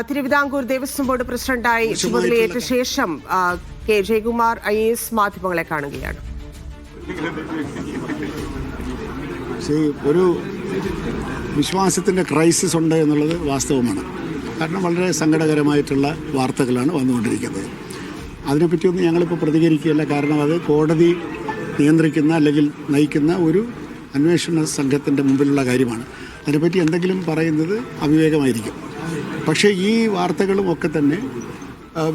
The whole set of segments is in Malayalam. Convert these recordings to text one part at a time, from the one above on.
തിരുവിതാംകൂർ ദേവസ്വം ബോർഡ് പ്രസിഡന്റായി ചുമതലയേറ്റ ശേഷം കെ ജയകുമാർ IAS മാധ്യമങ്ങളെ കാണുകയാണ്. ഒരു വിശ്വാസത്തിൻ്റെ ക്രൈസിസ് ഉണ്ട് എന്നുള്ളത് വാസ്തവമാണ്. കാരണം വളരെ സങ്കടകരമായിട്ടുള്ള വാർത്തകളാണ് വന്നുകൊണ്ടിരിക്കുന്നത്. അതിനെപ്പറ്റിയൊന്നും ഞങ്ങളിപ്പോൾ പ്രതികരിക്കുകയല്ല. കാരണം അത് കോടതി നിയന്ത്രിക്കുന്ന അല്ലെങ്കിൽ നയിക്കുന്ന ഒരു അന്വേഷണ സംഘത്തിൻ്റെ മുമ്പിലുള്ള കാര്യമാണ്. അതിനെപ്പറ്റി എന്തെങ്കിലും പറയുന്നത് അവിവേകമായിരിക്കും. പക്ഷേ ഈ വാർത്തകളും ഒക്കെ തന്നെ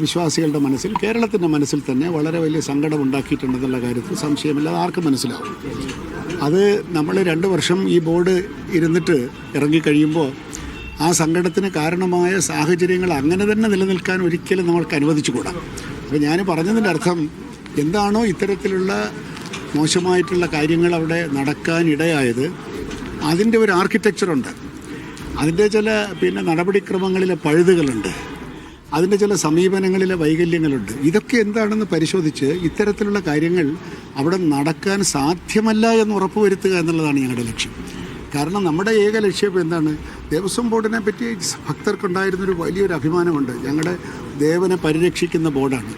വിശ്വാസികളുടെ മനസ്സിൽ, കേരളത്തിൻ്റെ മനസ്സിൽ തന്നെ വളരെ വലിയ സങ്കടം ഉണ്ടാക്കിയിട്ടുണ്ടെന്നുള്ള കാര്യത്തിൽ സംശയമില്ലാതെ ആർക്കും മനസ്സിലാവും. അത് നമ്മൾ 2 വർഷം ഈ ബോർഡ് ഇരുന്നിട്ട് ഇറങ്ങിക്കഴിയുമ്പോൾ ആ സങ്കടത്തിന് കാരണമായ സാഹചര്യങ്ങൾ അങ്ങനെ തന്നെ നിലനിൽക്കാൻ ഒരിക്കലും നമ്മൾക്ക് അനുവദിച്ചുകൂടാ. അപ്പോൾ ഞാൻ പറഞ്ഞതിൻ്റെ അർത്ഥം എന്താണോ ഇത്തരത്തിലുള്ള മോശമായിട്ടുള്ള കാര്യങ്ങൾ അവിടെ നടക്കാനിടയായത്, അതിൻ്റെ ഒരു ആർക്കിടെക്ചറുണ്ട്, അതിൻ്റെ ചില നടപടിക്രമങ്ങളിലെ പഴുതുകളുണ്ട്, അതിൻ്റെ ചില സമീപനങ്ങളിലെ വൈകല്യങ്ങളുണ്ട്. ഇതൊക്കെ എന്താണെന്ന് പരിശോധിച്ച് ഇത്തരത്തിലുള്ള കാര്യങ്ങൾ അവിടെ നടക്കാൻ സാധ്യമല്ല എന്ന് ഉറപ്പുവരുത്തുക എന്നുള്ളതാണ് ഞങ്ങളുടെ ലക്ഷ്യം. കാരണം നമ്മുടെ ഏക ലക്ഷ്യം എന്താണ്? ദേവസ്വം ബോർഡിനെ പറ്റി ഭക്തർക്കുണ്ടായിരുന്നൊരു വലിയൊരു അഭിമാനമുണ്ട്. ഞങ്ങളുടെ ദേവനെ പരിരക്ഷിക്കുന്ന ബോർഡാണ്.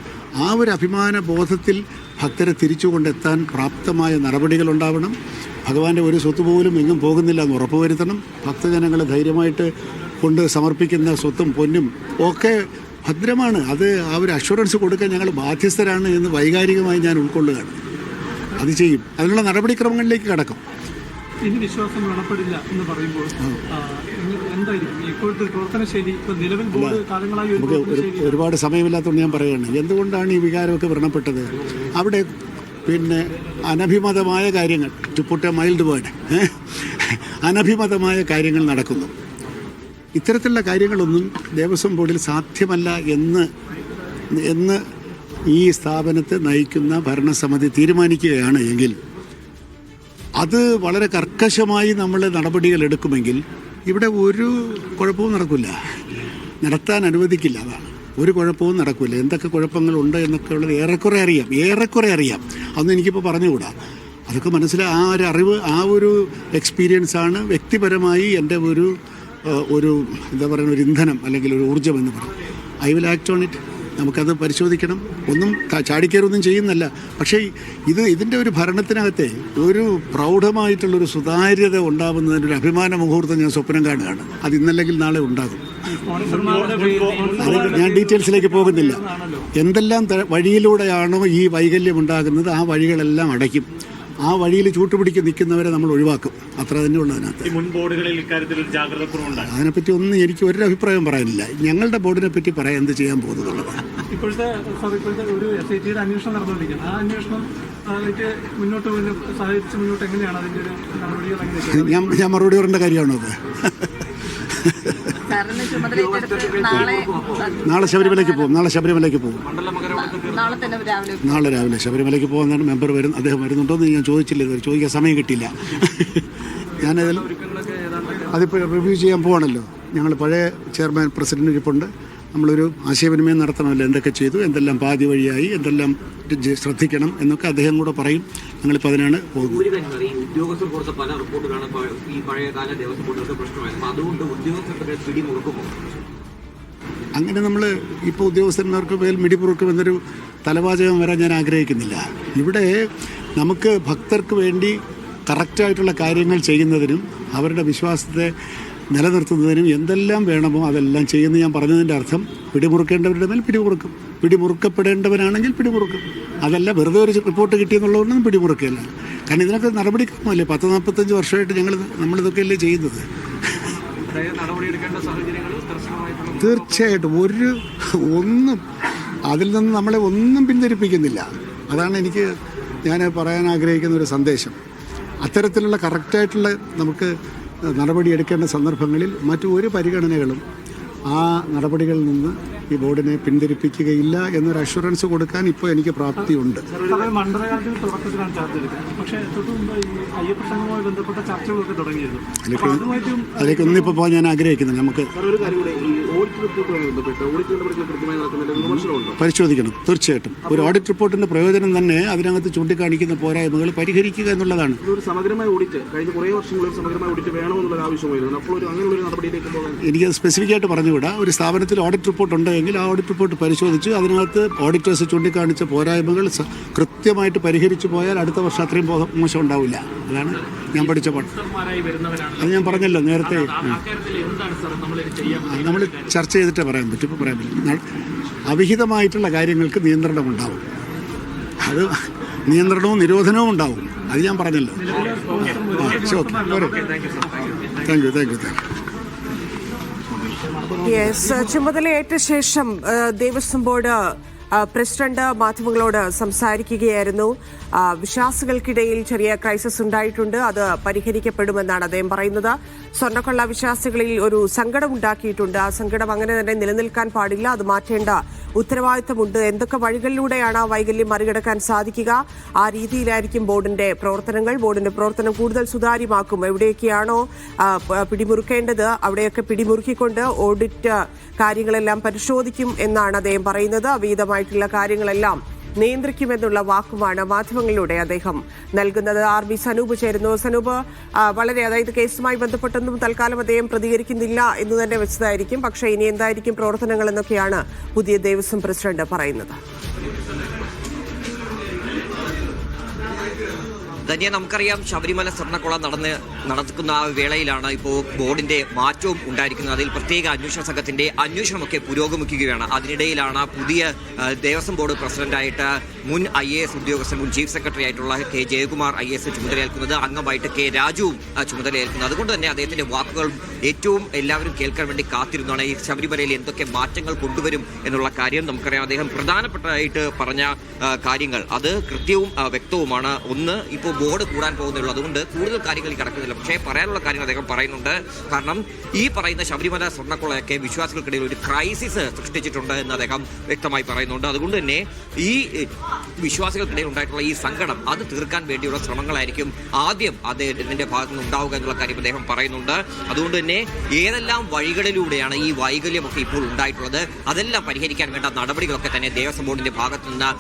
ആ ഒരു അഭിമാന ബോധത്തിൽ ഭക്തരെ തിരിച്ചു കൊണ്ടെത്താൻ പ്രാപ്തമായ നടപടികളുണ്ടാവണം. ഭഗവാന്റെ ഒരു സ്വത്ത് പോലും എങ്ങും പോകുന്നില്ല എന്ന് ഉറപ്പുവരുത്തണം. ഭക്തജനങ്ങൾ ധൈര്യമായിട്ട് കൊണ്ട് സമർപ്പിക്കുന്ന സ്വത്തും പൊന്നും ഒക്കെ ഭദ്രമാണ്. അത് ആ ഒരു അഷുറൻസ് കൊടുക്കാൻ ഞങ്ങൾ ബാധ്യസ്ഥരാണ് എന്ന് വൈകാരികമായി ഞാൻ ഉൾക്കൊള്ളുകയാണ്. അത് ചെയ്യും. അതിനുള്ള നടപടിക്രമങ്ങളിലേക്ക് കടക്കും. ഇനി വിശ്വാസം വേണപ്പെടില്ല എന്ന് പറയുമ്പോൾ എന്തായിരിക്കും ഇപ്പോഴത്തെ പ്രവർത്തനശൈലി? നിലവിൽ ബോർഡ് കാലങ്ങളായി ഒരുപാട് സമയമില്ലാത്തതുകൊണ്ട് ഞാൻ പറയുകയാണ്, എന്തുകൊണ്ടാണ് ഈ വികാരമൊക്കെ വ്രണപ്പെട്ടത്? അവിടെ അനഭിമതമായ കാര്യങ്ങൾ, to put a mild word, അനഭിമതമായ കാര്യങ്ങൾ നടക്കുന്നു. ഇത്തരത്തിലുള്ള കാര്യങ്ങളൊന്നും ദേവസ്വം ബോർഡിൽ സാധ്യമല്ല എന്ന് ഈ സ്ഥാപനത്തെ നയിക്കുന്ന ഭരണസമിതി തീരുമാനിക്കുകയാണ് എങ്കിൽ അത് വളരെ കർക്കശമായി നമ്മൾ നടപടികൾ എടുക്കുമെങ്കിൽ ഇവിടെ ഒരു കുഴപ്പവും നടക്കില്ല, നടത്താൻ അനുവദിക്കില്ല. അതാണ്, ഒരു കുഴപ്പവും നടക്കില്ല. എന്തൊക്കെ കുഴപ്പങ്ങളുണ്ട് എന്നൊക്കെ ഉള്ളത് ഏറെക്കുറെ അറിയാം. അതൊന്നും എനിക്കിപ്പോൾ പറഞ്ഞുകൂടാ. അതൊക്കെ ആ ഒരു അറിവ്, ആ ഒരു എക്സ്പീരിയൻസാണ് വ്യക്തിപരമായി എൻ്റെ ഒരു എന്താ പറയുക, ഒരു ഇന്ധനം അല്ലെങ്കിൽ ഒരു ഊർജ്ജം എന്ന് പറയും. I will act on it. നമുക്കത് പരിശോധിക്കണം. ഒന്നും ചാടിക്കയറൊന്നും ചെയ്യുന്നല്ല. പക്ഷേ ഇതിൻ്റെ ഒരു ഭരണത്തിനകത്തെ ഒരു പ്രൗഢമായിട്ടുള്ളൊരു സുതാര്യത ഉണ്ടാകുന്നതിനൊരു അഭിമാന മുഹൂർത്തം ഞാൻ സ്വപ്നം കാണുകയാണ്. അത് ഇന്നല്ലെങ്കിൽ നാളെ ഉണ്ടാകും. അത് ഞാൻ ഡീറ്റെയിൽസിലേക്ക് പോകുന്നില്ല. എന്തെല്ലാം വഴിയിലൂടെയാണോ ഈ വൈകല്യം ഉണ്ടാകുന്നത്, ആ വഴികളെല്ലാം അടയ്ക്കും. ആ വഴിയിൽ ചൂട്ടുപിടിക്ക് നിൽക്കുന്നവരെ നമ്മൾ ഒഴിവാക്കും. അത്ര തന്നെ ഉള്ളതിനകത്ത്. അതിനെപ്പറ്റി ഒന്നും എനിക്ക് ഒരു അഭിപ്രായം പറയാനില്ല. ഞങ്ങളുടെ ബോർഡിനെ പറ്റി പറയാൻ എന്ത് ചെയ്യാൻ പോകുന്നുള്ളത്. ഇപ്പോഴത്തെ ഒരു SIT അന്വേഷണം നടന്നുകൊണ്ടിരിക്കുന്നത്. ആ അന്വേഷണം മുന്നോട്ട് എങ്ങനെയാണ് അതിൻ്റെ നടപടികൾ? ഞാൻ മറുപടി പറയേണ്ട കാര്യമാണോ അത്? നാളെ ശബരിമലയ്ക്ക് പോകും. നാളെ രാവിലെ ശബരിമലയ്ക്ക് പോകുന്നതാണ്. മെമ്പർ അദ്ദേഹം വരുന്നുണ്ടോ എന്ന് ഞാൻ ചോദിച്ചില്ല. ചോദിക്കാൻ സമയം കിട്ടിയില്ല. അതിപ്പോൾ റിവ്യൂ ചെയ്യാൻ പോവാണല്ലോ. ഞങ്ങൾ പഴയ ചെയർമാൻ പ്രസിഡന്റ് ഇരിപ്പുണ്ട്. നമ്മളൊരു ആശയവിനിമയം നടത്തണമല്ലോ. എന്തൊക്കെ ചെയ്തു, എന്തെല്ലാം പാതി വഴിയായി, എന്തെല്ലാം ശ്രദ്ധിക്കണം എന്നൊക്കെ അദ്ദേഹം കൂടെ പറയും. ഞങ്ങളിപ്പോൾ അതിനാണ് പോകുന്നത്. ഉദ്യോഗസ്ഥർ കൊടുത്ത പല റിപ്പോർട്ടുകളാണ് ഈ പഴയകാല ദേവസ്വം ബോർഡുകളുടെ പ്രശ്നമായിരുന്നു. അതുകൊണ്ട് ഉദ്യോഗസ്ഥരുടെ പിടിമുറുക്കുമോ? അങ്ങനെ നമ്മൾ ഇപ്പോൾ ഉദ്യോഗസ്ഥന്മാർക്ക് മേൽ മിടിമുറുക്കുമെന്നൊരു തലവാചകം വരാൻ ഞാൻ ആഗ്രഹിക്കുന്നില്ല. ഇവിടെ നമുക്ക് ഭക്തർക്ക് വേണ്ടി കറക്റ്റായിട്ടുള്ള കാര്യങ്ങൾ ചെയ്യുന്നതിനും അവരുടെ വിശ്വാസത്തെ നിലനിർത്തുന്നതിനും എന്തെല്ലാം വേണമോ അതെല്ലാം ചെയ്യുന്ന ഞാൻ പറഞ്ഞതിൻ്റെ അർത്ഥം പിടിമുറുക്കേണ്ടവരുടെ മേൽ പിടിമുറുക്കും, പിടിമുറുക്കപ്പെടേണ്ടവനാണെങ്കിൽ പിടിമുറുക്കും. അതല്ല വെറുതെ ഒരു റിപ്പോർട്ട് കിട്ടിയെന്നുള്ളതുകൊണ്ടൊന്നും പിടിമുറുക്കുകയല്ല. കാരണം ഇതിനൊക്കെ നടപടിക്രമമല്ലേ. 40-45 വർഷമായിട്ട് നമ്മളിതൊക്കെയല്ലേ ചെയ്യുന്നത്. തീർച്ചയായിട്ടും ഒന്നും അതിൽ നിന്ന് നമ്മളെ ഒന്നും പിന്തിരിപ്പിക്കുന്നില്ല. അതാണ് ഞാൻ പറയാൻ ആഗ്രഹിക്കുന്ന ഒരു സന്ദേശം. അത്തരത്തിലുള്ള കറക്റ്റായിട്ടുള്ള നമുക്ക് നടപടിയെടുക്കേണ്ട സന്ദർഭങ്ങളിൽ മറ്റു ഒരു പരിഗണനകളും ആ നടപടികളിൽ നിന്ന് ഈ ബോർഡിനെ പിന്തിരിപ്പിക്കുകയില്ല എന്നൊരു അഷുറൻസ് കൊടുക്കാൻ ഇപ്പോൾ എനിക്ക് പ്രാപ്തിയുണ്ട്. അതിലേക്കൊന്നും ഇപ്പോൾ പോകാൻ ഞാൻ ആഗ്രഹിക്കുന്നില്ല. നമുക്ക് ഓഡിറ്റ് റിപ്പോർട്ടുമായി ബന്ധപ്പെട്ട് ഓഡിറ്റ് നടപടികൾ കൃത്യമായി നടക്കുന്നതിൽ വിമർശനമുണ്ടോ? പരിശോധിക്കണം, തീർച്ചയായിട്ടും. ഒരു ഓഡിറ്റ് റിപ്പോർട്ടിന്റെ പ്രയോജനം തന്നെ അതിനകത്ത് ചൂണ്ടിക്കാണിക്കുന്ന പോരായ്മകൾ പരിഹരിക്കുക എന്നുള്ളതാണ്. ഒരു സമഗ്രമായ ഓഡിറ്റ് കഴിഞ്ഞ കുറേ വർഷങ്ങളിൽ ഒരു സമഗ്രമായ ഓഡിറ്റ് വേണമെന്നുള്ള ആവശ്യമായിരുന്നു. അപ്പോൾ അങ്ങനെയുള്ള ഒരു നടപടിയിലേക്ക് പോകാൻ എനിക്കത് സ്പെസിഫിക് ആയിട്ട് പറഞ്ഞുകൂടാ. ഒരു സ്ഥാപനത്തിൽ ഓഡിറ്റ് റിപ്പോർട്ട് ഉണ്ടെങ്കിൽ ആ ഓഡിറ്റ് റിപ്പോർട്ട് പരിശോധിച്ച് അതിനകത്ത് ഓഡിറ്റേഴ്സ് ചൂണ്ടിക്കാണിച്ച പോരായ്മകൾ കൃത്യമായിട്ട് പരിഹരിച്ചു പോയാൽ അടുത്ത വർഷം അത്രയും മോശം ഉണ്ടാവില്ല. അതാണ് ഞാൻ പഠിച്ച പാഠം. അത് ഞാൻ പറഞ്ഞല്ലോ നേരത്തെ. നമ്മൾ ചർച്ച ചെയ്തിട്ടേ പറയാൻ പറ്റും, ഇപ്പോൾ പറയാൻ പറ്റും. അവിഹിതമായിട്ടുള്ള കാര്യങ്ങൾക്ക് നിയന്ത്രണമുണ്ടാവും. അത് നിയന്ത്രണവും നിരോധനവും ഉണ്ടാവും. അത് ഞാൻ പറഞ്ഞല്ലോ. Thank you. യെസ്, ചുമതലയേറ്റ ശേഷം ദേവസ്വം ബോർഡ് പ്രസിഡന്റ് മാധ്യമങ്ങളോട് സംസാരിക്കുകയായിരുന്നു. വിശ്വാസികൾക്കിടയിൽ ചെറിയ ക്രൈസിസ് ഉണ്ടായിട്ടുണ്ട്, അത് പരിഹരിക്കപ്പെടുമെന്നാണ് അദ്ദേഹം പറയുന്നത്. സ്വർണ്ണക്കൊള്ള വിശ്വാസികളിൽ ഒരു സങ്കടം ഉണ്ടാക്കിയിട്ടുണ്ട്. ആ സങ്കടം അങ്ങനെ തന്നെ നിലനിൽക്കാൻ പാടില്ല, അത് മാറ്റേണ്ട ഉത്തരവാദിത്തമുണ്ട്. എന്തൊക്കെ വഴികളിലൂടെയാണ് ആ വൈകല്യം മറികടക്കാൻ സാധിക്കുക, ആ രീതിയിലായിരിക്കും ബോർഡിന്റെ പ്രവർത്തനങ്ങൾ. ബോർഡിന്റെ പ്രവർത്തനം കൂടുതൽ സുതാര്യമാക്കും. എവിടെയൊക്കെയാണോ പിടിമുറുക്കേണ്ടത് അവിടെയൊക്കെ പിടിമുറുക്കിക്കൊണ്ട് ഓഡിറ്റ് കാര്യങ്ങളെല്ലാം പരിശോധിക്കും എന്നാണ് അദ്ദേഹം പറയുന്നത്. അവിഹിതമായിട്ടുള്ള കാര്യങ്ങളെല്ലാം നിയന്ത്രിക്കുമെന്നുള്ള വാക്കുമാണ് മാധ്യമങ്ങളിലൂടെ അദ്ദേഹം നൽകുന്നത്. RB സനൂപ് ചേരുന്നു. സനൂപ്, അതായത് കേസുമായി ബന്ധപ്പെട്ടൊന്നും തൽക്കാലം അദ്ദേഹം പ്രതികരിക്കുന്നില്ല എന്ന് തന്നെ വെച്ചതായിരിക്കും. പക്ഷേ ഇനി എന്തായിരിക്കും പ്രവർത്തനങ്ങൾ എന്നൊക്കെയാണ് പുതിയ ദേവസ്വം പ്രസിഡന്റ് പറയുന്നത്. ധന്യ, നമുക്കറിയാം ശബരിമല സ്വർണ്ണക്കൊള്ള നടക്കുന്ന ആ വേളയിലാണ് ഇപ്പോൾ ബോർഡിന്റെ മാറ്റവും ഉണ്ടായിരിക്കുന്നത്. അതിൽ പ്രത്യേക അന്വേഷണ സംഘത്തിന്റെ അന്വേഷണമൊക്കെ പുരോഗമിക്കുകയാണ്. അതിനിടയിലാണ് പുതിയ ദേവസ്വം ബോർഡ് പ്രസിഡന്റായിട്ട് മുൻ IAS ഉദ്യോഗസ്ഥൻ, മുൻ ചീഫ് സെക്രട്ടറി ആയിട്ടുള്ള K. Jayakumar IAS ചുമതലയേൽക്കുന്നത്, അംഗമായിട്ട് K. രാജുവും ചുമതലയേൽക്കുന്നത്. അതുകൊണ്ട് തന്നെ അദ്ദേഹത്തിന്റെ വാക്കുകൾ ഏറ്റവും എല്ലാവരും കേൾക്കാൻ വേണ്ടി കാത്തിരുന്നാണ്. ഈ ശബരിമലയിൽ എന്തൊക്കെ മാറ്റങ്ങൾ കൊണ്ടുവരും എന്നുള്ള കാര്യം നമുക്കറിയാം. അദ്ദേഹം പ്രധാനപ്പെട്ടതായിട്ട് പറഞ്ഞ കാര്യങ്ങൾ അത് കൃത്യവും വ്യക്തവുമാണ്. ഒന്ന്, ഇപ്പോൾ ബോർഡ് കൂടാൻ പോകുന്നുള്ളൂ, അതുകൊണ്ട് കൂടുതൽ കാര്യങ്ങളിൽ കിടക്കുന്നില്ല. പക്ഷേ പറയാനുള്ള കാര്യങ്ങൾ അദ്ദേഹം പറയുന്നുണ്ട്. കാരണം ഈ പറയുന്ന ശബരിമല സ്വർണ്ണക്കൊള്ളയൊക്കെ വിശ്വാസികൾക്കിടയിൽ ഒരു ക്രൈസിസ് സൃഷ്ടിച്ചിട്ടുണ്ട് എന്ന് അദ്ദേഹം വ്യക്തമായി പറയുന്നുണ്ട്. അതുകൊണ്ട് തന്നെ ഈ വിശ്വാസികൾക്കിടയിൽ ഉണ്ടായിട്ടുള്ള ഈ സങ്കടം അത് തീർക്കാൻ വേണ്ടിയുള്ള ശ്രമങ്ങളായിരിക്കും ആദ്യം അദ്ദേഹത്തിന്റെ ഭാഗത്തു നിന്ന് ഉണ്ടാവുക എന്നുള്ള കാര്യം അദ്ദേഹം പറയുന്നുണ്ട്. അതുകൊണ്ട് തന്നെ ഏതെല്ലാം വഴികളിലൂടെയാണ് ഈ വൈകല്യമൊക്കെ ഇപ്പോൾ ഉണ്ടായിട്ടുള്ളത് അതെല്ലാം പരിഹരിക്കാൻ വേണ്ട നടപടികളൊക്കെ തന്നെ ദേവസ്വം ബോർഡിന്റെ ഭാഗത്തു നിന്ന്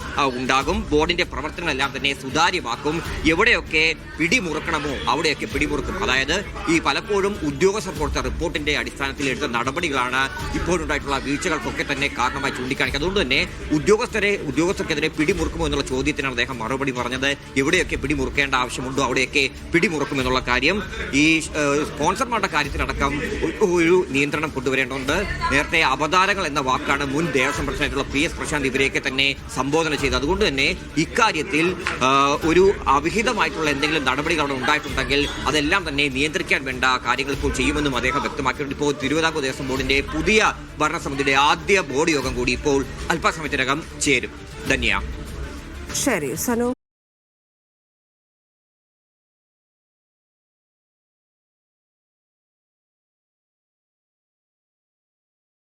ഉണ്ടാകും. ബോർഡിന്റെ പ്രവർത്തനങ്ങളെല്ലാം തന്നെ സുതാര്യമാക്കും. എവിടെയൊക്കെ പിടിമുറുക്കണമോ അവിടെയൊക്കെ പിടിമുറുക്കും. അതായത് ഈ പലപ്പോഴും ഉദ്യോഗസ്ഥർ കൊടുത്ത റിപ്പോർട്ടിന്റെ അടിസ്ഥാനത്തിൽ എടുത്ത നടപടികളാണ് ഇപ്പോഴുണ്ടായിട്ടുള്ള വീഴ്ചകൾക്കൊക്കെ തന്നെ കാരണമായി ചൂണ്ടിക്കാണിക്കുക. അതുകൊണ്ട് തന്നെ ഉദ്യോഗസ്ഥർക്കെതിരെ പിടിമുറുക്കുമോ എന്നുള്ള ചോദ്യത്തിനാണ് അദ്ദേഹം മറുപടി പറഞ്ഞത്. എവിടെയൊക്കെ പിടിമുറുക്കേണ്ട ആവശ്യമുണ്ടോ അവിടെയൊക്കെ പിടിമുറുക്കുമെന്നുള്ള കാര്യം. ഈ സ്പോൺസർമാരുടെ കാര്യത്തിലടക്കം ഒരു നിയന്ത്രണം കൊണ്ടുവരേണ്ടതുണ്ട്. നേരത്തെ അവതാരങ്ങൾ എന്ന വാക്കാണ് മുൻ ദേവസ്വം പ്രസിഡന്റായിട്ടുള്ള PS പ്രശാന്ത് ഇവരെയൊക്കെ തന്നെ സംബോധന ചെയ്തത്. അതുകൊണ്ട് തന്നെ ഇക്കാര്യത്തിൽ ഒരു അവിഹിതമായിട്ടുള്ള എന്തെങ്കിലും നടപടികൾ അവിടെ ഉണ്ടായിട്ടുണ്ടെങ്കിൽ അതെല്ലാം തന്നെ നിയന്ത്രിക്കാൻ വേണ്ട കാര്യങ്ങൾ ഇപ്പോൾ ചെയ്യുമെന്നും അദ്ദേഹം വ്യക്തമാക്കിയിട്ടുണ്ട്. ഇപ്പോൾ തിരുവിതാംകൂർ ദേവസ്വം ബോർഡിന്റെ പുതിയ ഭരണസമിതിയുടെ ആദ്യ ബോർഡ് യോഗം കൂടി ഇപ്പോൾ അല്പസമയത്തിനകം ചേരും. ധന്യ. ശരി സനു.